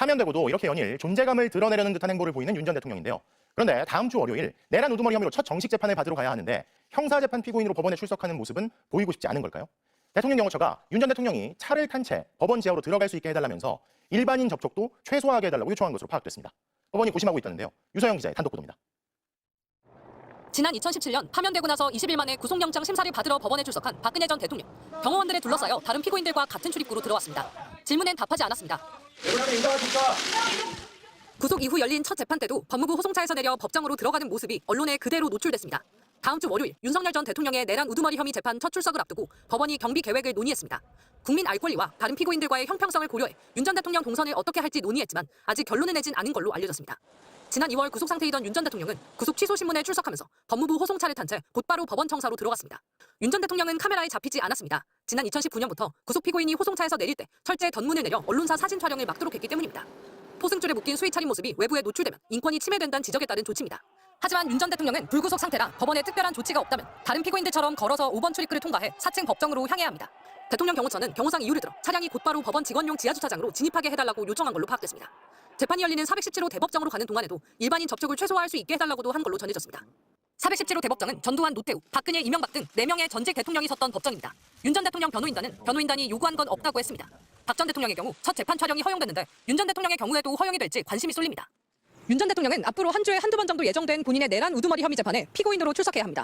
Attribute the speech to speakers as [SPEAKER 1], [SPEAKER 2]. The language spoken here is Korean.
[SPEAKER 1] 파면되고도 이렇게 연일 존재감을 드러내려는 듯한 행보를 보이는 윤 전 대통령인데요. 그런데 다음 주 월요일 내란 우두머리 혐의로 첫 정식 재판을 받으러 가야 하는데 형사재판 피고인으로 법원에 출석하는 모습은 보이고 싶지 않은 걸까요? 대통령 경호처가 윤 전 대통령이 차를 탄 채 법원 지하로 들어갈 수 있게 해달라면서 일반인 접촉도 최소화하게 해달라고 요청한 것으로 파악됐습니다. 법원이 고심하고 있다는데요. 유서영 기자의 단독 보도입니다.
[SPEAKER 2] 지난 2017년 파면되고 나서 20일 만에 구속영장 심사를 받으러 법원에 출석한 박근혜 전 대통령. 경호원들에 둘러싸여 다른 피고인들과 같은 출입구로 들어왔습니다. 질문엔 답하지 않았습니다. 구속 이후 열린 첫 재판 때도 법무부 호송차에서 내려 법정으로 들어가는 모습이 언론에 그대로 노출됐습니다. 다음 주 월요일 윤석열 전 대통령의 내란 우두머리 혐의 재판 첫 출석을 앞두고 법원이 경비 계획을 논의했습니다. 국민 알 권리와 다른 피고인들과의 형평성을 고려해 윤 전 대통령 동선을 어떻게 할지 논의했지만 아직 결론을 내진 않은 걸로 알려졌습니다. 지난 2월 구속 상태이던 윤 전 대통령은 구속 취소 신문에 출석하면서 법무부 호송차를 탄 채 곧바로 법원 청사로 들어갔습니다. 윤 전 대통령은 카메라에 잡히지 않았습니다. 지난 2019년부터 구속 피고인이 호송차에서 내릴 때 철제 던문을 내려 언론사 사진 촬영을 막도록 했기 때문입니다. 포승줄에 묶인 수의 차린 모습이 외부에 노출되면 인권이 침해된다는 지적에 따른 조치입니다. 하지만 윤 전 대통령은 불구속 상태라 법원에 특별한 조치가 없다면 다른 피고인들처럼 걸어서 5번 출입구를 통과해 4층 법정으로 향해야 합니다. 대통령 경호처는 경호상 이유를 들어 차량이 곧바로 법원 직원용 지하주차장으로 진입하게 해달라고 요청한 걸로 파악됐습니다. 재판이 열리는 417호 대법정으로 가는 동안에도 일반인 접촉을 최소화할 수 있게 해달라고도 한 걸로 전해졌습니다. 417호 대법정은 전두환, 노태우, 박근혜, 이명박 등 4명의 전직 대통령이 섰던 법정입니다. 윤 전 대통령 변호인단은 변호인단이 요구한 건 없다고 했습니다. 박 전 대통령의 경우 첫 재판 촬영이 허용됐는데 윤 전 대통령의 경우에도 허용이 될지 관심이 쏠립니다. 윤 전 대통령은 앞으로 한 주에 한두 번 정도 예정된 본인의 내란 우두머리 혐의 재판에 피고인으로 출석해야 합니다.